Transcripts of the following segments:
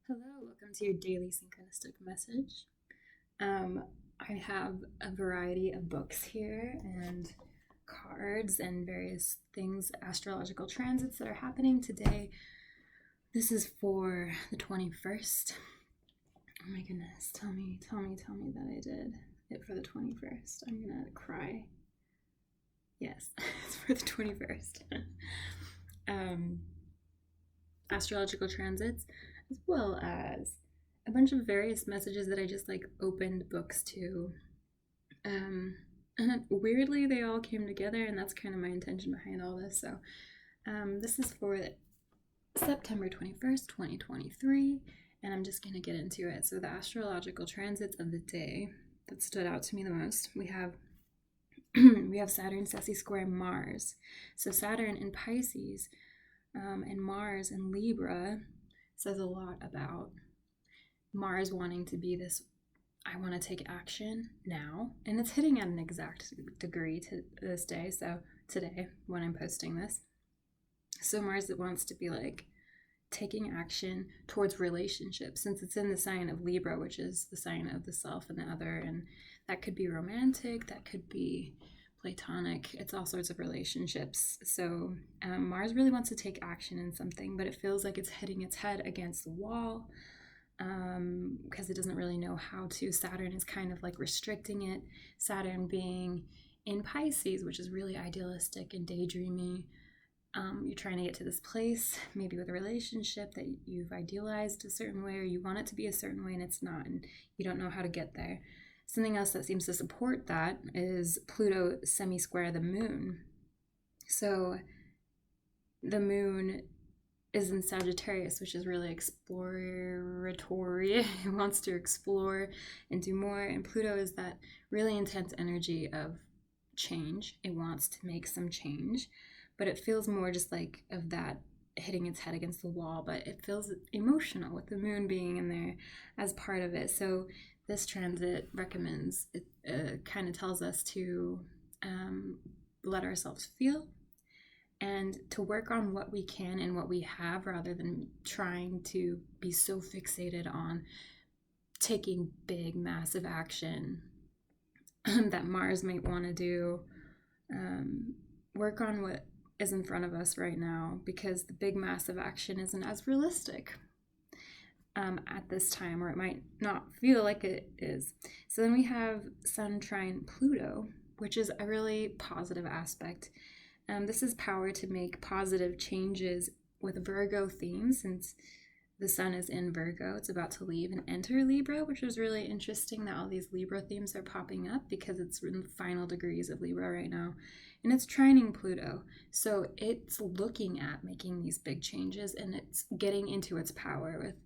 Hello, welcome to your daily synchronistic message. I have a variety of books here and cards and various things, astrological transits that are happening today. This is for the 21st. Oh my goodness, tell me that I did it for the 21st. I'm gonna cry. Yes, it's for the 21st. Astrological transits, as well as a bunch of various messages that I just opened books to. And weirdly, they all came together, and that's kind of my intention behind all this. So this is for September 21st, 2023, and I'm just going to get into it. So the astrological transits of the day that stood out to me the most, we have Saturn Sassy square Mars. So Saturn in Pisces and Mars in Libra says a lot about Mars wanting to be this, I want to take action now. And it's hitting at an exact degree to this day. So today, when I'm posting this. So Mars wants to be taking action towards relationships, since it's in the sign of Libra, which is the sign of the self and the other. And that could be romantic, that could be platonic, it's all sorts of relationships. So Mars really wants to take action in something, but it feels like it's hitting its head against the wall because it doesn't really know how to. Saturn is kind of restricting it. Saturn being in Pisces, which is really idealistic and daydreamy. You're trying to get to this place, maybe with a relationship that you've idealized a certain way, or you want it to be a certain way and it's not, and you don't know how to get there. Something else that seems to support that is Pluto semi-square the moon. So the moon is in Sagittarius, which is really exploratory. It wants to explore and do more. And Pluto is that really intense energy of change. It wants to make some change, but it feels more just of that hitting its head against the wall, but it feels emotional with the moon being in there as part of it. So this transit recommends, it kind of tells us to let ourselves feel and to work on what we can and what we have, rather than trying to be so fixated on taking big, massive action that Mars might want to do. Work on what is in front of us right now, because the big, massive action isn't as realistic at this time, or it might not feel like it is. So then we have Sun trine Pluto, which is a really positive aspect. This is power to make positive changes with Virgo themes, since the Sun is in Virgo. It's about to leave and enter Libra, which is really interesting that all these Libra themes are popping up, because it's in the final degrees of Libra right now. And it's trining Pluto. So it's looking at making these big changes, and it's getting into its power, with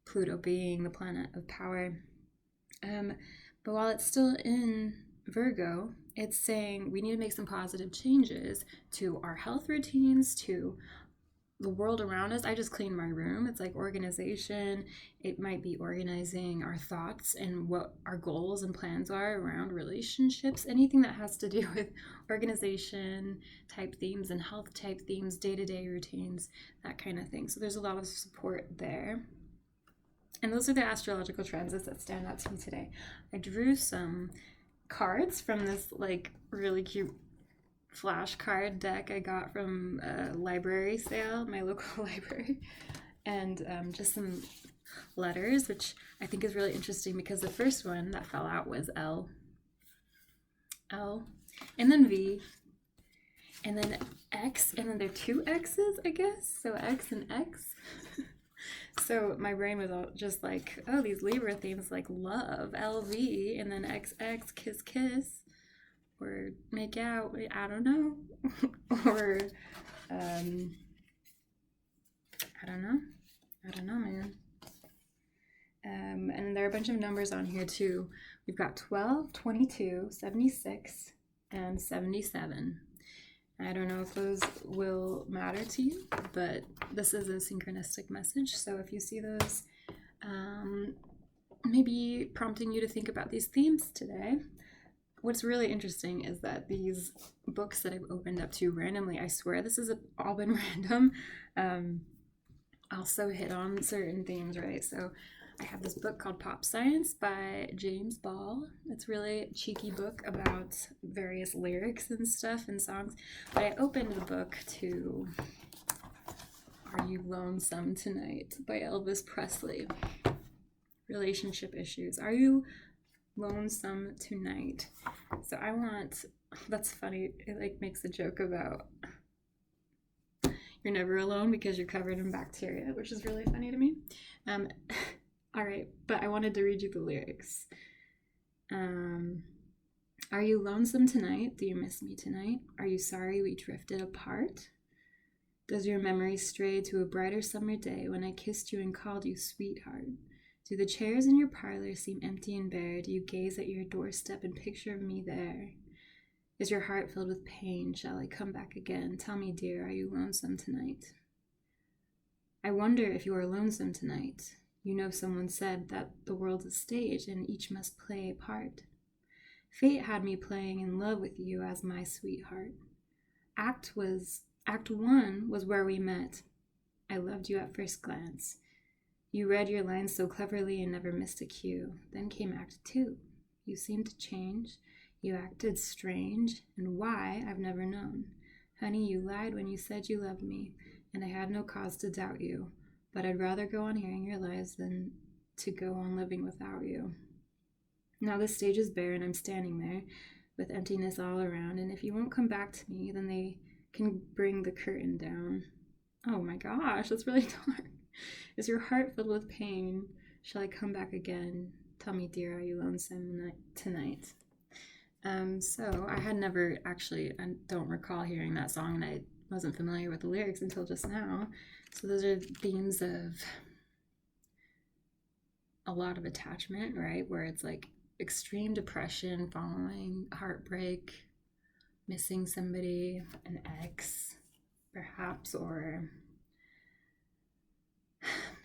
Pluto being the planet of power. But while it's still in Virgo, it's saying we need to make some positive changes to our health routines, to the world around us. I just cleaned my room. It's organization. It might be organizing our thoughts and what our goals and plans are around relationships, anything that has to do with organization type themes and health type themes, day-to-day routines, that kind of thing. So there's a lot of support there. And those are the astrological transits that stand out to me today. I drew some cards from this really cute flashcard deck I got from a library sale, my local library, and just some letters, which I think is really interesting, because the first one that fell out was L, and then V, and then X, and then there are two X's, I guess, so X and X. So my brain was all just oh, these Libra themes, love, LV, and then XX, kiss, kiss, or make out, I don't know, or I don't know, man. And there are a bunch of numbers on here too. We've got 12, 22, 76, and 77. I don't know if those will matter to you, but this is a synchronistic message. So if you see those maybe prompting you to think about these themes today. What's really interesting is that these books that I've opened up to randomly, I swear this has all been random, also hit on certain themes, right? So I have this book called Pop Science by James Ball. It's really a cheeky book about various lyrics and stuff and songs. But I opened the book to Are You Lonesome Tonight by Elvis Presley. Relationship issues. Are you lonesome tonight? So I want, that's funny, it like makes a joke about you're never alone because you're covered in bacteria, which is really funny to me. All right, but I wanted to read you the lyrics. Are you lonesome tonight? Do you miss me tonight? Are you sorry we drifted apart? Does your memory stray to a brighter summer day when I kissed you and called you sweetheart? Do the chairs in your parlor seem empty and bare? Do you gaze at your doorstep and picture me there? Is your heart filled with pain? Shall I come back again? Tell me, dear, are you lonesome tonight? I wonder if you are lonesome tonight. You know, someone said that the world's a stage and each must play a part. Fate had me playing in love with you as my sweetheart. Act 1 was where we met. I loved you at first glance. You read your lines so cleverly and never missed a cue. Then came Act 2. You seemed to change. You acted strange, and why, I've never known. Honey, you lied when you said you loved me, and I had no cause to doubt you. But I'd rather go on hearing your lies than to go on living without you. Now the stage is bare and I'm standing there with emptiness all around, and if you won't come back to me, then they can bring the curtain down. Oh my gosh, that's really dark. Is your heart filled with pain? Shall I come back again? Tell me, dear, are you lonesome tonight? So I had never actually, I don't recall hearing that song, and I wasn't familiar with the lyrics until just now. So those are themes of a lot of attachment, right? Where it's like extreme depression following heartbreak, missing somebody, an ex, perhaps, or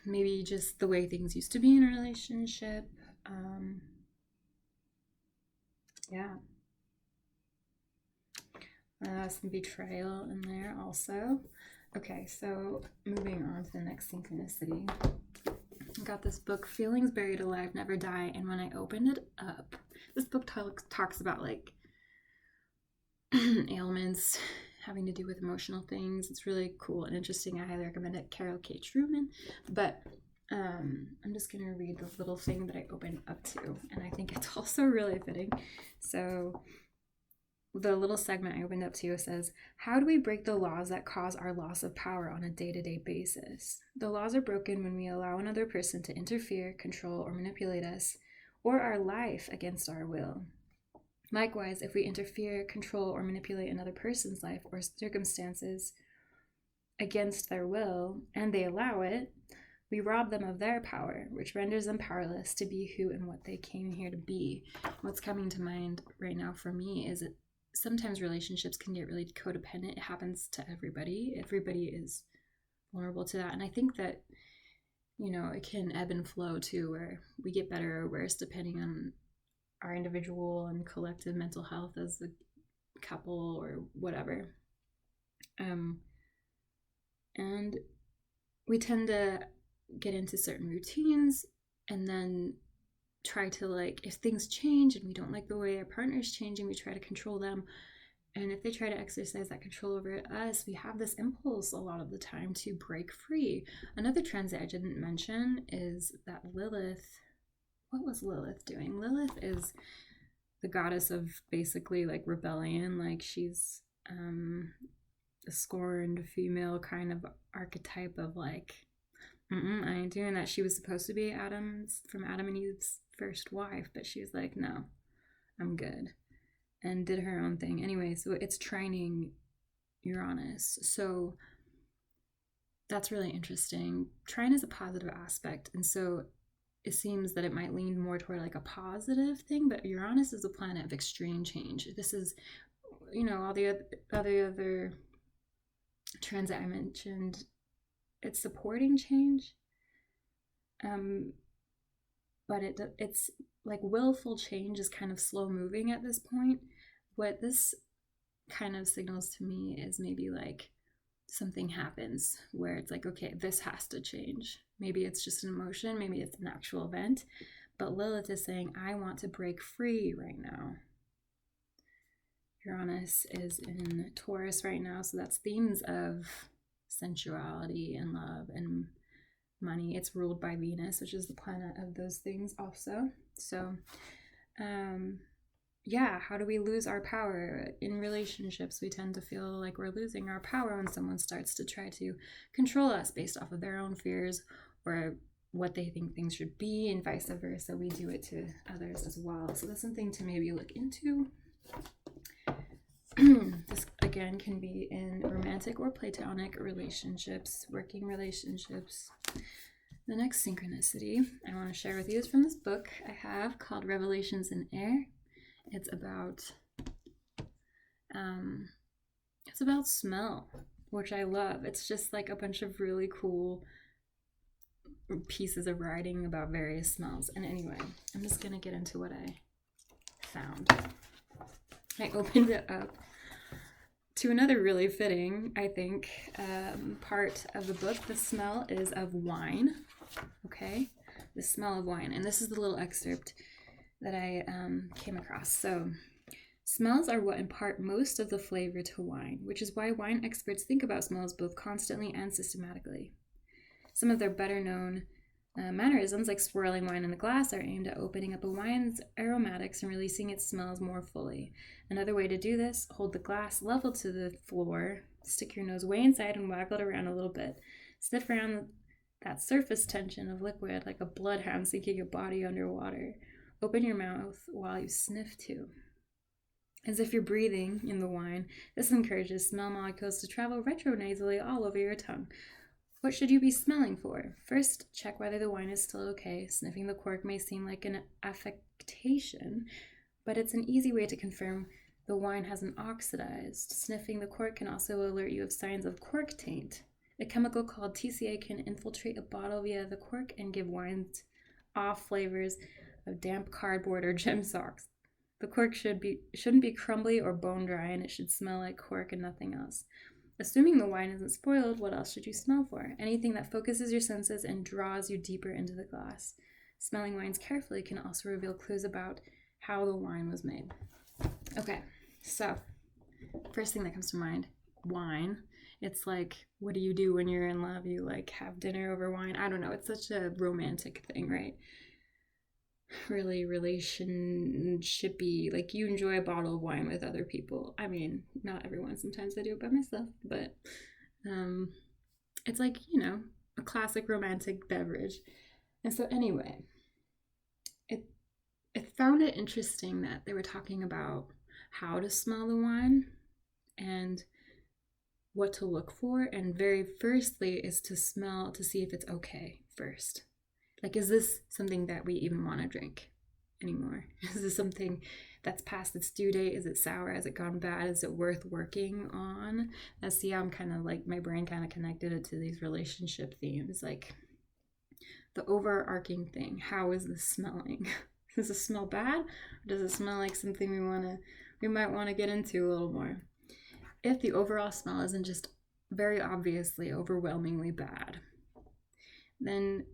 maybe just the way things used to be in a relationship. Some betrayal in there also. Okay, so moving on to the next synchronicity. I got this book, Feelings Buried Alive Never Die, and when I opened it up, this book talks about like ailments having to do with emotional things. It's really cool and interesting. I highly recommend it. Carol K. Truman. But I'm just going to read the little thing that I opened up to, and I think it's also really fitting. So the little segment I opened up to says, how do we break the laws that cause our loss of power on a day-to-day basis? The laws are broken when we allow another person to interfere, control, or manipulate us, or our life against our will. Likewise, if we interfere, control, or manipulate another person's life or circumstances against their will, and they allow it, we rob them of their power, which renders them powerless to be who and what they came here to be. What's coming to mind right now for me is that sometimes relationships can get really codependent. It happens to everybody. Everybody is vulnerable to that. And I think that, it can ebb and flow too, where we get better or worse depending on our individual and collective mental health as a couple or whatever. And we tend to get into certain routines and then try to, if things change and we don't like the way our partner's changing, we try to control them. And if they try to exercise that control over us, we have this impulse a lot of the time to break free. Another transit I didn't mention is that Lilith. What was Lilith doing? Lilith is the goddess of basically rebellion. She's a scorned female kind of archetype of I ain't doing that. She was supposed to be from Adam and Eve's first wife, but she was like, no, I'm good, and did her own thing. Anyway, so it's trining Uranus. So that's really interesting. Trine is a positive aspect, and so it seems that it might lean more toward a positive thing, but Uranus is a planet of extreme change. This is, all the other transit I mentioned, it's supporting change, but it's willful change is kind of slow moving at this point. What this kind of signals to me is maybe something happens where it's like, okay, this has to change. Maybe it's just an emotion, maybe it's an actual event, but Lilith is saying, I want to break free right now. Uranus is in Taurus right now, so that's themes of sensuality and love and money. It's ruled by Venus, which is the planet of those things also. So, yeah, how do we lose our power? In relationships, we tend to feel like we're losing our power when someone starts to try to control us based off of their own fears or what they think things should be, and vice versa. We do it to others as well. So that's something to maybe look into. This again can be in romantic or platonic relationships, working relationships. The next synchronicity I want to share with you is from this book I have called Revelations in Air. It's about smell, which I love. It's just like a bunch of really cool pieces of writing about various smells. And anyway, I'm just gonna get into what I found. I opened it up to another really fitting, I think, part of the book. The smell is of wine. Okay, the smell of wine, and this is the little excerpt that I came across. So, smells are what impart most of the flavor to wine, which is why wine experts think about smells both constantly and systematically. Some of their better known mannerisms, like swirling wine in a glass, are aimed at opening up a wine's aromatics and releasing its smells more fully. Another way to do this: hold the glass level to the floor, stick your nose way inside and waggle it around a little bit. Sniff around that surface tension of liquid like a bloodhound sinking a body underwater. Open your mouth while you sniff too, as if you're breathing in the wine. This encourages smell molecules to travel retronasally all over your tongue. What should you be smelling for? First, check whether the wine is still okay. Sniffing the cork may seem like an affectation, but it's an easy way to confirm the wine hasn't oxidized. Sniffing the cork can also alert you of signs of cork taint. A chemical called TCA can infiltrate a bottle via the cork and give wines off flavors of damp cardboard or gem socks. The cork shouldn't be crumbly or bone dry, and it should smell like cork and nothing else. Assuming the wine isn't spoiled, what else should you smell for? Anything that focuses your senses and draws you deeper into the glass. Smelling wines carefully can also reveal clues about how the wine was made. Okay, so first thing that comes to mind, wine. It's like, what do you do when you're in love? You like have dinner over wine? I don't know. It's such a romantic thing, right? Really relationshipy. Like, you enjoy a bottle of wine with other people. I mean, not everyone. Sometimes I do it by myself, but it's like, you know, a classic romantic beverage. And so anyway, I found it interesting that they were talking about how to smell the wine and what to look for. And very firstly is to smell to see if it's okay first. Like, is this something that we even want to drink anymore? Is this something that's past its due date? Is it sour? Has it gone bad? Is it worth working on? Let's see how I'm kind of like, my brain kind of connected it to these relationship themes. Like, the overarching thing, how is this smelling? Does it smell bad? Or does it smell like something we might want to get into a little more? If the overall smell isn't just very obviously overwhelmingly bad, then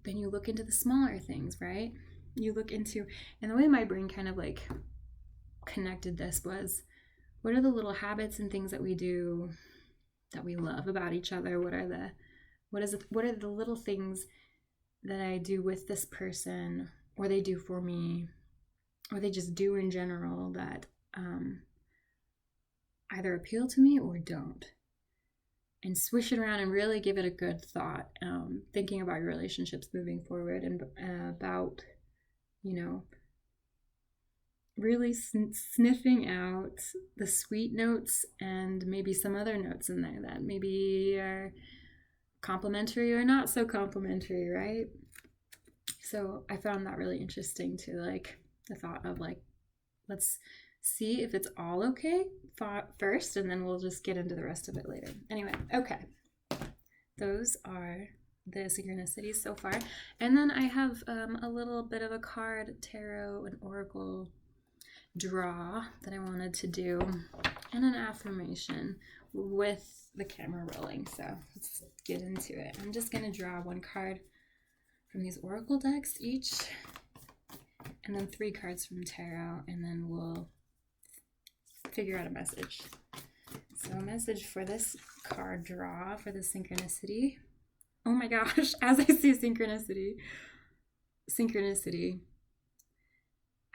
you look into the smaller things, right? You look into, and the way my brain kind of like connected this was, what are the little habits and things that we do that we love about each other? What are the little things that I do with this person, or they do for me, or they just do in general that either appeal to me or don't? And swish it around and really give it a good thought, thinking about your relationships moving forward, and about, you know, really sniffing out the sweet notes and maybe some other notes in there that maybe are complimentary or not so complimentary, right? So I found that really interesting too, like the thought of like, let's see if it's all okay first, and then we'll just get into the rest of it later. Anyway, okay. Those are the synchronicities so far. And then I have a little bit of a card, tarot, and oracle draw that I wanted to do. and an affirmation with the camera rolling. So let's get into it. I'm just going to draw one card from these oracle decks each, and then 3 cards from tarot, and then we'll figure out a message. So a message for this card draw for the synchronicity. Oh my gosh, as I see synchronicity.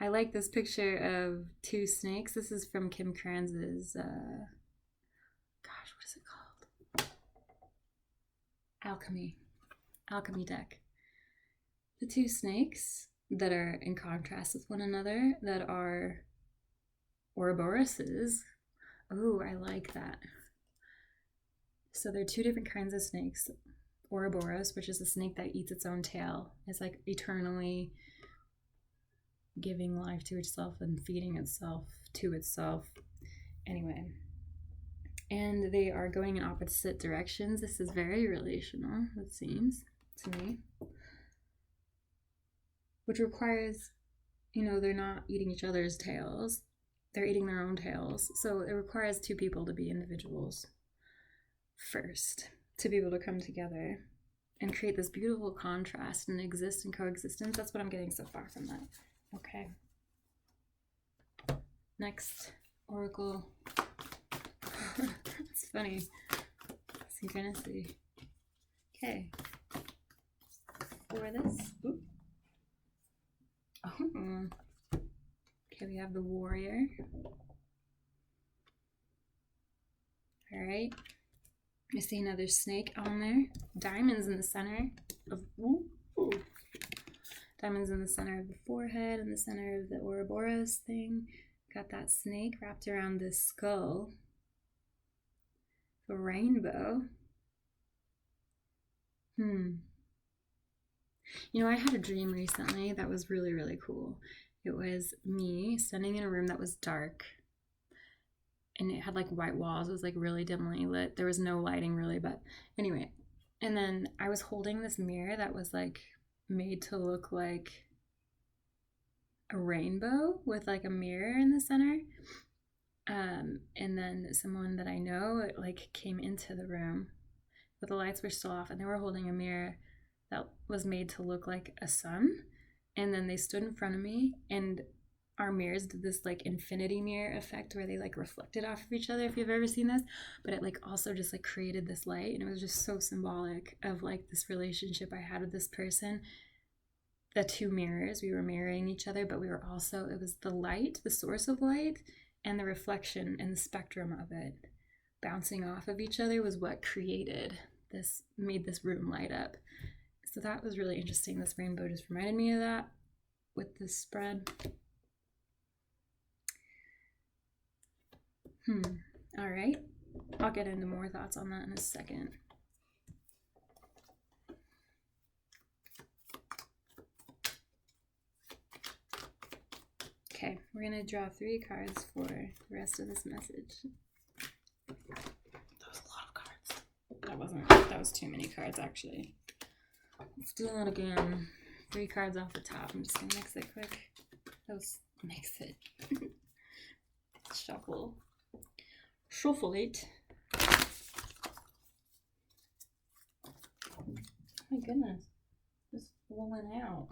I like this picture of 2 snakes. This is from Kim Kranz's, what is it called? Alchemy deck. The 2 snakes that are in contrast with one another, that are Ouroboroses. Oh, I like that. So there are 2 different kinds of snakes. Ouroboros, which is a snake that eats its own tail. It's like eternally giving life to itself and feeding itself to itself. Anyway, and they are going in opposite directions. This is very relational, it seems to me, which requires, they're not eating each other's tails, they're eating their own tails. So it requires 2 people to be individuals first, to be able to come together and create this beautiful contrast and exist in coexistence. That's what I'm getting so far from that. Okay. Next oracle. It's funny. Synchronicity. Okay. For this. Oop. Oh. Okay, we have the warrior. All right. I see another snake on there. Diamonds in the center of. Ooh. Diamonds in the center of the forehead and the center of the Ouroboros thing. Got that snake wrapped around this skull. A rainbow. I had a dream recently that was really, really cool. It was me standing in a room that was dark. And it had like white walls. It was like really dimly lit. There was no lighting really, but anyway. And then I was holding this mirror that was like made to look like a rainbow with like a mirror in the center. And then someone that I know like came into the room, but the lights were still off, and they were holding a mirror that was made to look like a sun. And then they stood in front of me, and our mirrors did this like infinity mirror effect where they like reflected off of each other, if you've ever seen this. But it like also just like created this light, and it was just so symbolic of like this relationship I had with this person. The 2 mirrors, we were mirroring each other, but we were also, it was the light, the source of light, and the reflection and the spectrum of it bouncing off of each other was what created this, made this room light up. So that was really interesting. This rainbow just reminded me of that with this spread. All right. I'll get into more thoughts on that in a second. Okay, we're going to draw 3 cards for the rest of this message. That was a lot of cards. That was too many cards, actually. Let's do that again. 3 cards off the top. I'm just going to mix it quick. Mix it. Shuffle it. Oh my goodness. It's falling out.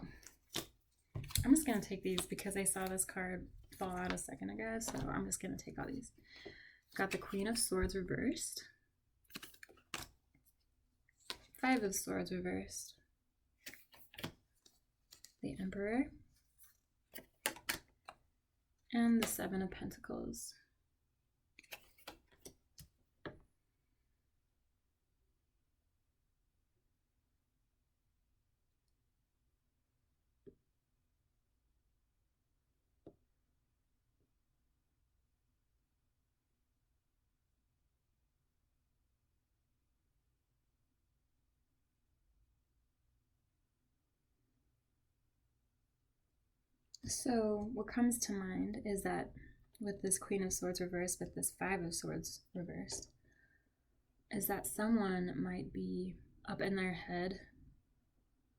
I'm just going to take these because I saw this card fall out a second ago, so I'm just going to take all these. Got the Queen of Swords reversed. 5 of Swords reversed. The Emperor. And the 7 of Pentacles. So what comes to mind is that with this Queen of Swords reversed, with this 5 of Swords reversed, is that someone might be up in their head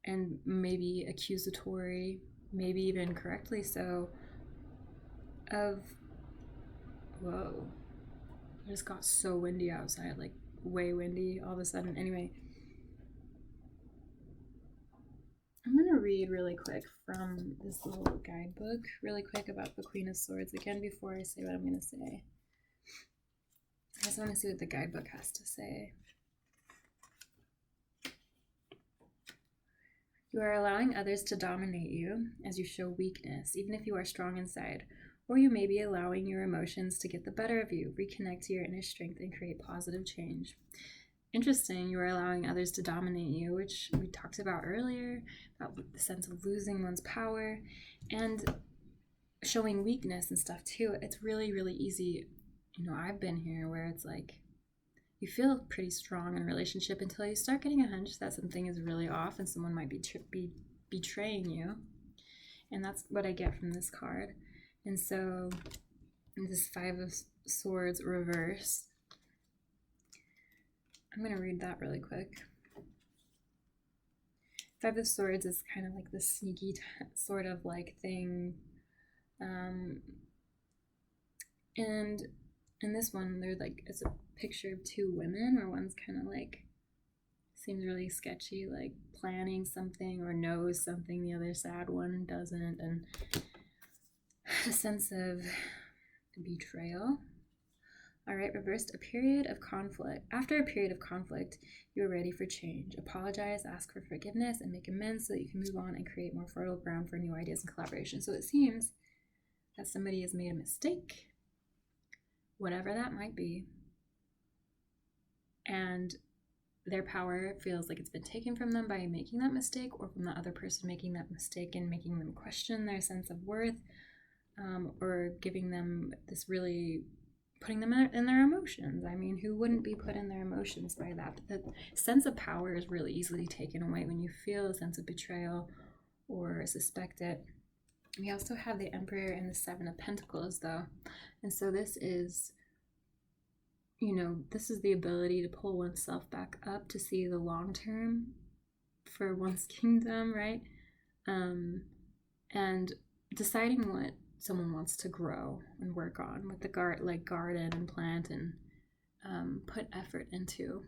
and maybe accusatory, maybe even correctly so, of, whoa, It just got so windy outside, like way windy all of a sudden. Anyway, I'm going to read really quick from this little guidebook, really quick, about the Queen of Swords again before I say what I'm going to say. I just want to see what the guidebook has to say. You are allowing others to dominate you as you show weakness, even if you are strong inside. Or you may be allowing your emotions to get the better of you, reconnect to your inner strength, and create positive change. Interesting, you are allowing others to dominate you, which we talked about earlier, about the sense of losing one's power and showing weakness and stuff too. It's really, really easy. You know, I've been here where it's like you feel pretty strong in a relationship until you start getting a hunch that something is really off and someone might be betraying you. And that's what I get from this card. And so this Five of Swords reverse, I'm going to read that really quick. Five of Swords is kind of like the sneaky sort of like thing. And in this one, there's like, it's a picture of two women where one's kind of like, seems really sketchy, like planning something or knows something the other sad one doesn't, and a sense of betrayal. All right, reversed, a period of conflict. After a period of conflict, you are ready for change. Apologize, ask for forgiveness, and make amends so that you can move on and create more fertile ground for new ideas and collaboration. So it seems that somebody has made a mistake, whatever that might be, and their power feels like it's been taken from them by making that mistake, or from the other person making that mistake and making them question their sense of worth, or giving them this really, putting them in their emotions. I mean, who wouldn't be put in their emotions by that? But the sense of power is really easily taken away when you feel a sense of betrayal or suspect it. We also have the Emperor and the Seven of Pentacles, though. And so this is, you know, this is the ability to pull oneself back up to see the long term for one's kingdom, right? And deciding what someone wants to grow and work on with the garden and plant and put effort into.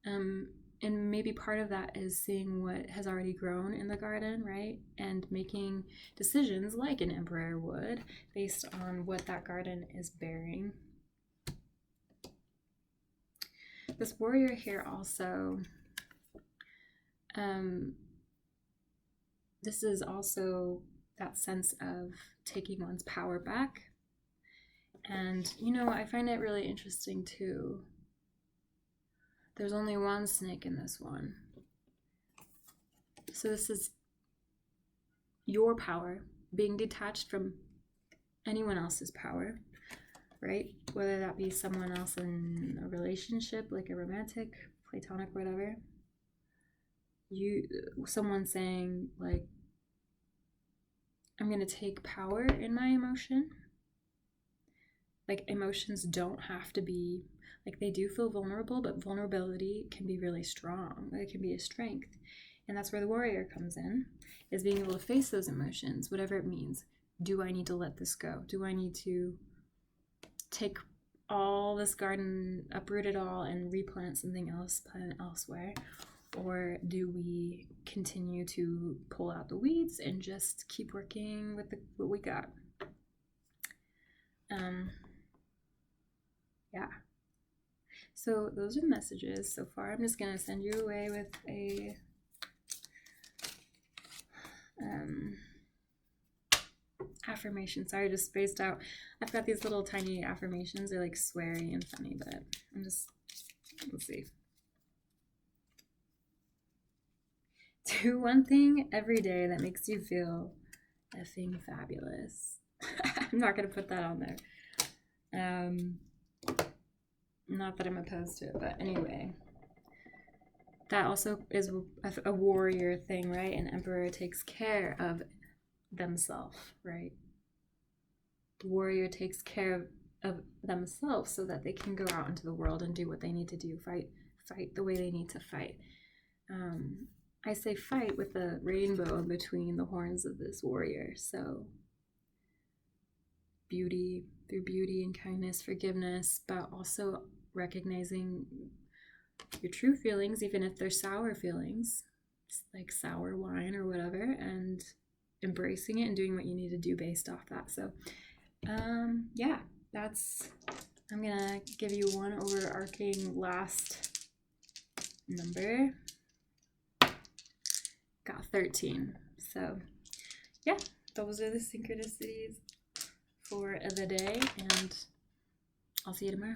And maybe part of that is seeing what has already grown in the garden, right? And making decisions like an emperor would based on what that garden is bearing. This warrior here also, this is also that sense of taking one's power back. And, you know, I find it really interesting too. There's only one snake in this one. So this is your power being detached from anyone else's power, right? Whether that be someone else in a relationship, like a romantic, platonic, whatever. Someone saying like, I'm going to take power in my emotion. Like, emotions don't have to be, like, they do feel vulnerable, but vulnerability can be really strong. It can be a strength. And that's where the warrior comes in, is being able to face those emotions, whatever it means. Do I need to let this go? Do I need to take all this garden, uproot it all, and replant something else, plant it elsewhere? Or do we continue to pull out the weeds and just keep working with what we got? Yeah. So those are messages so far. I'm just going to send you away with a affirmation. Sorry, I just spaced out. I've got these little tiny affirmations. They're like sweary and funny, but I'm just, let's see. Do one thing every day that makes you feel effing fabulous. I'm not going to put that on there. Not that I'm opposed to it, but anyway. That also is a warrior thing, right? An emperor takes care of themselves, right? The warrior takes care of themselves so that they can go out into the world and do what they need to do, fight the way they need to fight. I say fight with the rainbow between the horns of this warrior. So beauty, through beauty and kindness, forgiveness, but also recognizing your true feelings, even if they're sour feelings, like sour wine or whatever, and embracing it and doing what you need to do based off that. So yeah, I'm gonna give you one overarching last number. Got 13. So yeah, those are the synchronicities for the day, and I'll see you tomorrow.